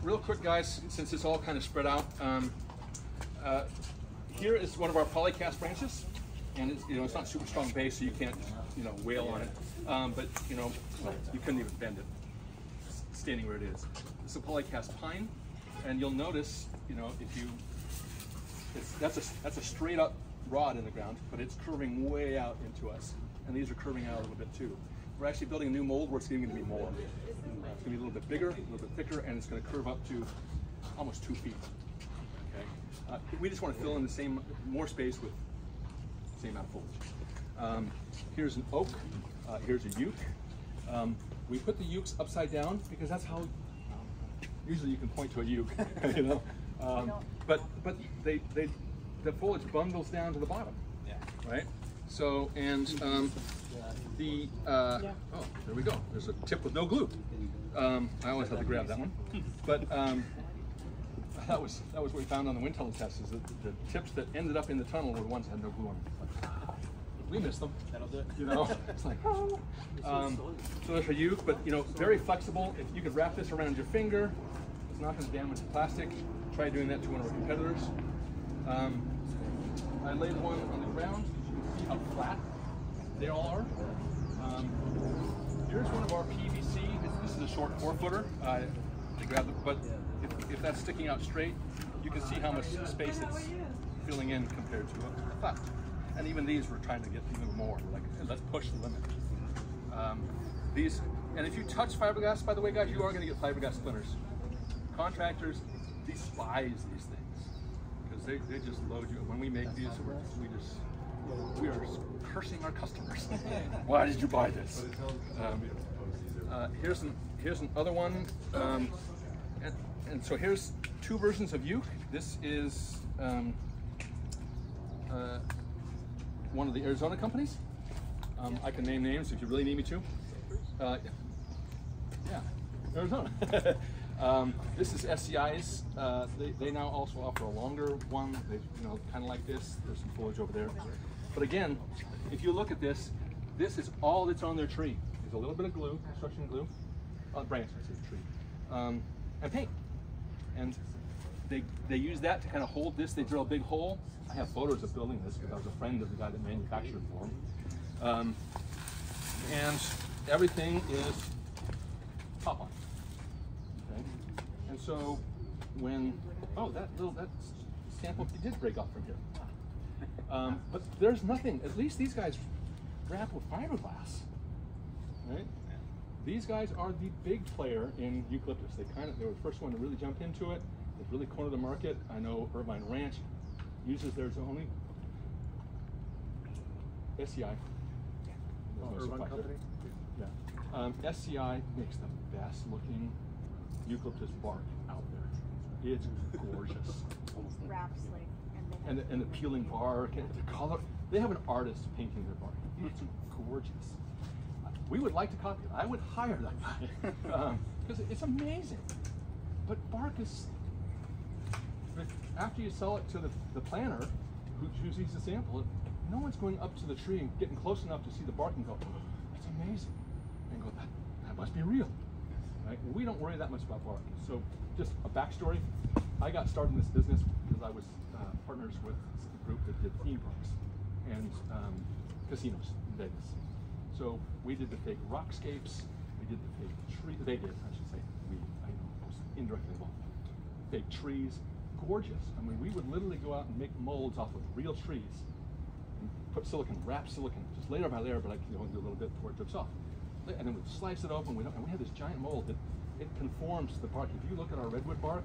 real quick, guys, since it's all kind of spread out, here is one of our polycast branches, and it's, you know, it's not super strong base, so you can't, you know, wail on it. But you know, well, you couldn't even bend it standing where it is. It's a polycast pine, and you'll notice, you know, if you, that's a straight up rod in the ground, but it's curving way out into us, and these are curving out a little bit too. We're actually building a new mold where it's going to be more. It's going to be a little bit bigger, a little bit thicker, and it's going to curve up to almost 2 feet. Okay, we just want to fill in the same, more space with the same amount of foliage. Here's an oak. Here's a euk. We put the ukes upside down because that's how. Usually you can point to a uke, you know. But the foliage bundles down to the bottom. Yeah. Right. So and oh, there we go. There's a tip with no glue. I always have to grab that one. But that was what we found on the wind tunnel test, is that the tips that ended up in the tunnel were the ones that had no glue on them. We missed them. That'll do it. You know, it's like, so there's a uke, but you know, very flexible. If you could wrap this around your finger, it's not going to damage the plastic. Try doing that to one of our competitors. I laid one on the ground. You can see how flat they all are. Here's one of our PVC. This is a short 4-footer. To grab the, but if that's sticking out straight, you can see how much space it's filling in compared to a flat. And even these, we're trying to get even more. We're like, hey, let's push the limit. These, and if you touch fiberglass, by the way, guys, you are going to get fiberglass splinters. Contractors despise these things because they just load you. When we make these, we are cursing our customers. Why did you buy this? Here's another one, and so here's 2 versions of uke. This is one of the Arizona companies. I can name names if you really need me to. Yeah, Arizona. This is SCI's. They now also offer a longer one. They, you know, kind of like this. There's some foliage over there. But again, if you look at this, this is all that's on their tree. There's a little bit of glue, construction glue, branch, I say tree, and paint. And they use that to kind of hold this. They drill a big hole. I have photos of building this because I was a friend of the guy that manufactured it for them. And everything is top on. Okay. And so when that sample did break off from here. But there's nothing. At least these guys wrap with fiberglass. Right? These guys are the big player in eucalyptus. They were the first one to really jump into it. They really cornered the market. I know Irvine Ranch uses theirs only. SCI. Irvine company? Yeah. SCI makes the best looking eucalyptus bark out there. It's gorgeous. Almost wraps like, and the peeling bark and the color. They have an artist painting their bark. It's gorgeous. We would like to copy it. I would hire that guy because it's amazing. But bark is, after you sell it to the planter who chooses to sample it, no one's going up to the tree and getting close enough to see the bark and go, oh, that's amazing, and go, that must be real. Right? We don't worry that much about bark. So just a backstory, I got started in this business because I was partners with a group that did theme parks and casinos in Vegas. So we did the fake rockscapes, we did the fake tree, they did, I should say, I was indirectly involved. Fake trees, gorgeous. I mean, we would literally go out and make molds off of real trees and put silicon, wrap silicon, just layer by layer, but like, you know, do a little bit before it drips off. And then we'd slice it open, and we had this giant mold that it conforms to the bark. If you look at our redwood bark,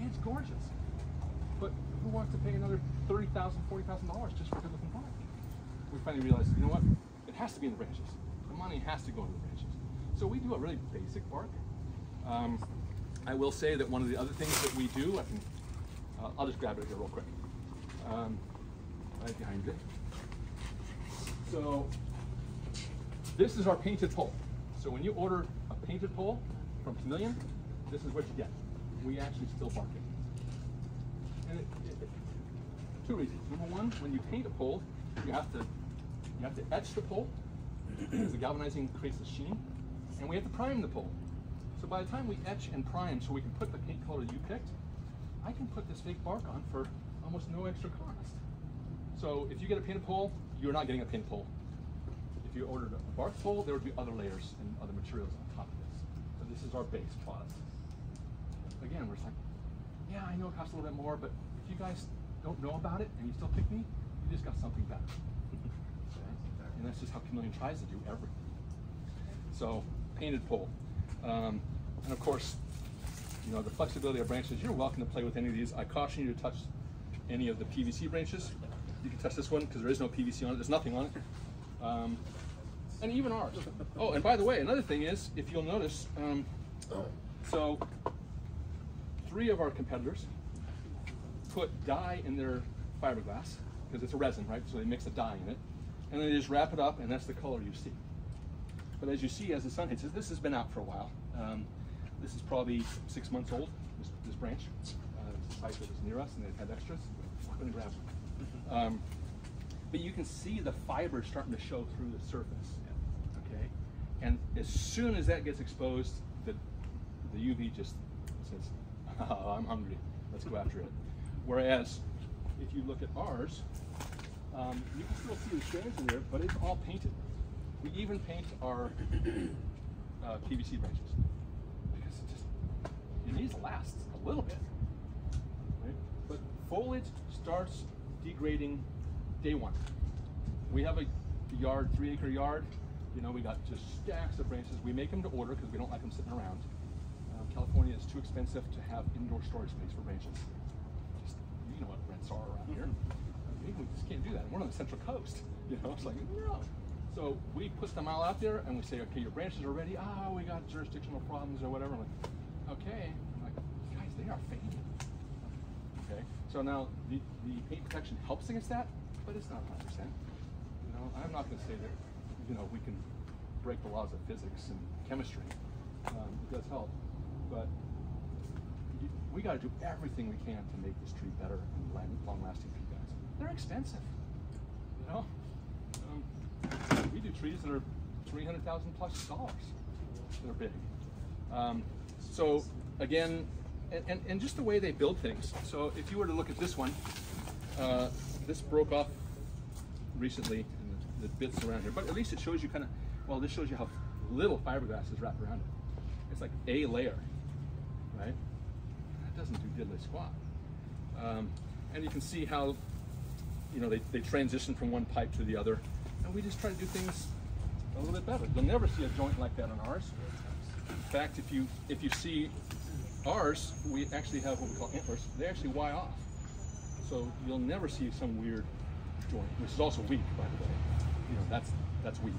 it's gorgeous. But who wants to pay another $30,000, $40,000 just for good looking bark? We finally realized, you know what? It has to be in the branches. The money has to go into the branches. So we do a really basic bark. I will say that one of the other things that we do, I'll just grab it here real quick. Right behind it. So this is our painted pole. So when you order a painted pole from Chameleon, this is what you get. We actually still bark it. And two reasons. Number one, when you paint a pole, you have to etch the pole because the galvanizing creates a sheen, and we have to prime the pole. So by the time we etch and prime so we can put the paint color you picked, I can put this fake bark on for almost no extra cost. So if you get a painted pole, you're not getting a painted pole. If you ordered a bark pole, there would be other layers and other materials on top of this. So this is our base product. Again, we're just like, yeah, I know it costs a little bit more, but if you guys don't know about it and you still pick me, you just got something better. Okay? And that's just how Chameleon tries to do everything. So, painted pole. And of course, you know, the flexibility of branches, you're welcome to play with any of these. I caution you to touch any of the PVC branches. You can touch this one because there is no PVC on it, there's nothing on it. And even ours. Oh, and by the way, another thing is, if you'll notice, so 3 of our competitors put dye in their fiberglass, because it's a resin, right? So they mix the dye in it, and then they just wrap it up, and that's the color you see. But as you see, as the sun hits it, this has been out for a while. This is probably 6 months old, this branch. This site that was near us, and they had extras. I'm gonna grab one. But you can see the fiber starting to show through the surface, okay? And as soon as that gets exposed, the UV just says, oh, I'm hungry, let's go after it. Whereas, if you look at ours, you can still see the strands in there, but it's all painted. We even paint our PVC branches, because it needs to last a little bit, right? But foliage starts degrading day one. We have a yard, 3-acre yard. You know, we got just stacks of branches. We make them to order because we don't like them sitting around. California is too expensive to have indoor storage space for branches. Just, you know what rents are around here. We just can't do that. We're on the Central Coast. You know, it's like, no. So we put them all out there and we say, okay, your branches are ready. Ah, we got jurisdictional problems or whatever. I'm like, okay. I'm like, guys, they are fading. Okay. So now the paint protection helps against that, but it's not 100%. You know, I'm not going to say that, you know, we can break the laws of physics and chemistry. It does help, but we got to do everything we can to make this tree better and long-lasting for you guys. They're expensive, you know. We do trees that are $300,000+ that are big. So again, and just the way they build things. So if you were to look at this one, this broke off recently, and the bits around here, but at least it shows you kind of, well, this shows you how little fiberglass is wrapped around it. It's like a layer, right? That doesn't do diddly squat. And you can see how, you know, they transition from one pipe to the other, and we just try to do things a little bit better. You'll never see a joint like that on ours. In fact, if you see ours, we actually have what we call antlers. They actually Y off. So you'll never see some weird joint, which is also weak, by the way. You know, that's weak.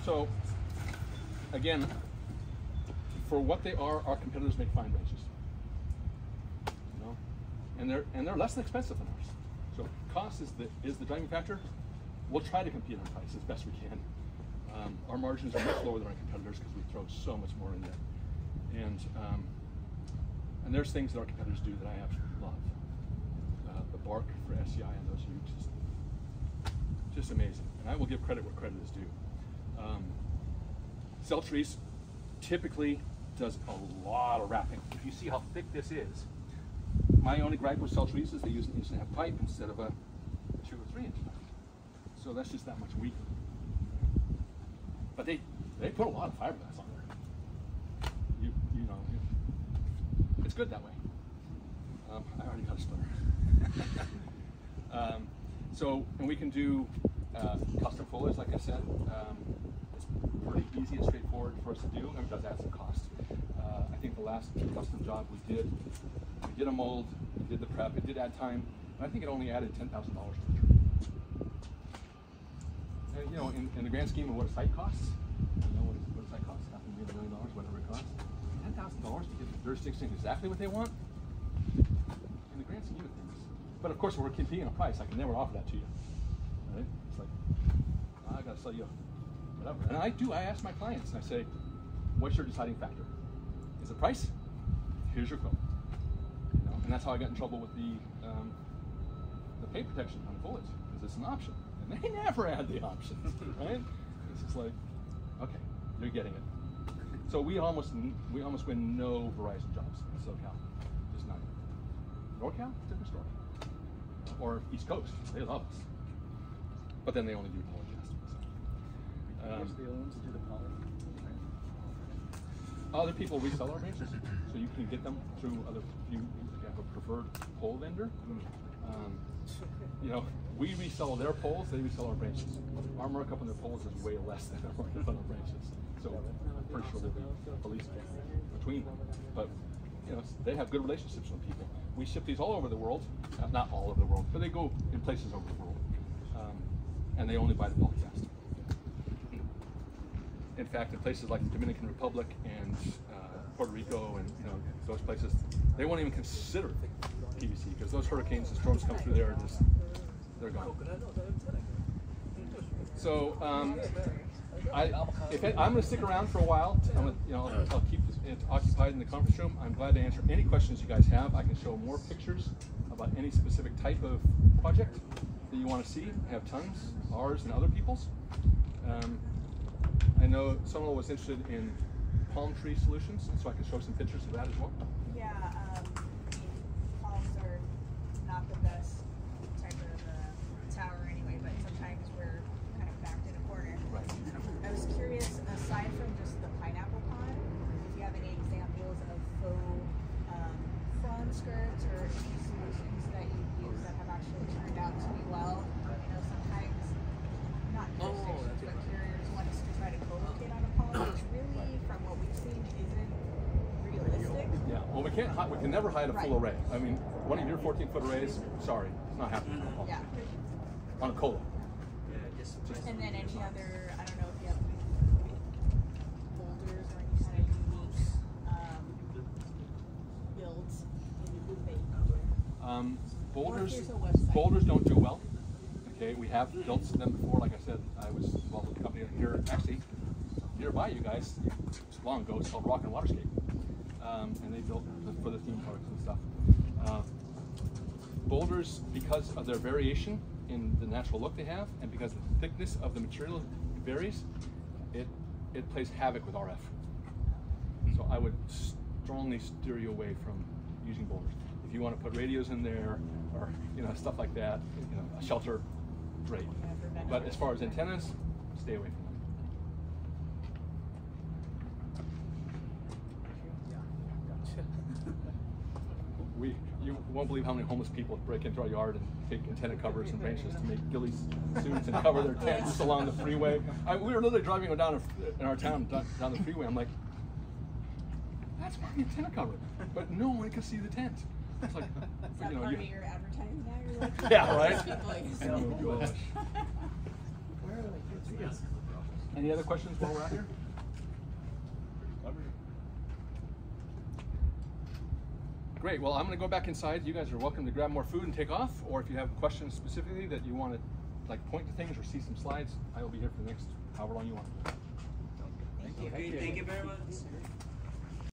So again, for what they are, our competitors make fine branches. You know, and they're less than expensive than ours. So cost is the driving factor. We'll try to compete on price as best we can. Our margins are much lower than our competitors because we throw so much more in there. And there's things that our competitors do that I absolutely love. The bark for SCI on those utes, just amazing. And I will give credit where credit is due. Cell trees typically does a lot of wrapping. If you see how thick this is, my only gripe with cell trees is they use an 1.5-inch pipe instead of a 2 or 3-inch pipe. So that's just that much weaker. But they put a lot of fiberglass on there. You know, it's good that way. I already got a splitter. And we can do custom foliage, like I said. It's pretty easy and straightforward for us to do, and it does add some cost. I think the last custom job we did a mold, we did the prep, it did add time, and I think it only added $10,000 to the tree. And, you know, in the grand scheme of what a site costs, you know, what a site costs, $500,000, $1 million, whatever it costs, $10,000 to get the jurisdiction exactly what they want, in the grand scheme of things. But of course, we're competing on price. I can never offer that to you. Right? It's like, I gotta sell you whatever. And I ask my clients, and I say, what's your deciding factor? Is it price? Here's your quote. You know, and that's how I got in trouble with the paint protection on foliage, because it's an option. And they never add the options, right? It's just like, okay, you're getting it. So we almost win no Verizon jobs in SoCal, just none. NorCal, different story. Or East Coast, they love us. But then they only do Polycast. The other ones that do the poly. Other people resell our branches, so you can get them through other. If you have a preferred pole vendor, you know, we resell their poles, they resell our branches. Our markup on their poles is way less than our markup on our branches. So I'm pretty sure there'll be a police between them. But you know, they have good relationships with people. We ship these all over the world, not all over the world, but they go in places over the world, and they only buy the Polycast. In fact, in places like the Dominican Republic and Puerto Rico and those places, they won't even consider PVC because those hurricanes and storms come through there, they're gone. So I'm going to stick around for a while. I'll keep it occupied in the conference room. I'm glad to answer any questions you guys have. I can show more pictures about any specific type of project that you want to see. I have tons, ours and other people's. I know someone was interested in palm tree solutions, so I can show some pictures of that as well. Yeah, palms are not the best type of tower anyway, but sometimes we're kind of backed in a corner. Right. I was curious, aside from just the pineapple pond, if you have any examples of faux frond skirts or any solutions that you use that have actually turned out to be well. Sometimes not jurisdictions, but carriers want us to try to co-locate on a pond, which really, from what we've seen, isn't realistic. Yeah, well, we can never hide a full array. I mean, one of your 14-foot arrays, sorry, it's not happening. Yeah. On a cola. And then any other, I don't know if you have boulders or any kind of unique builds in Boulders don't do well. Okay, we have built them before. Like I said, I was involved with a company here, actually nearby you guys, long ago. It's called Rock and Waterscape, and they built for the theme parks and stuff. Boulders, because of their variation in the natural look they have, and because the thickness of the material varies, it plays havoc with RF. So I would strongly steer you away from using boulders. If you want to put radios in there, or stuff like that, a shelter, great. But as far as antennas, stay away from them. You won't believe how many homeless people break into our yard and take antenna covers and branches to make ghillie suits and cover their tents along the freeway. We were literally driving down in our town, down the freeway. I'm like, that's my antenna cover, but no one can see the tent. It's like, Is that part of your advertising now? You're like, yeah, right? Oh, gosh. Any other questions while we're out here? Great, well, I'm going to go back inside. You guys are welcome to grab more food and take off, or if you have questions specifically that you want to point to things or see some slides, I will be here for the next however long you want. Thank you very much.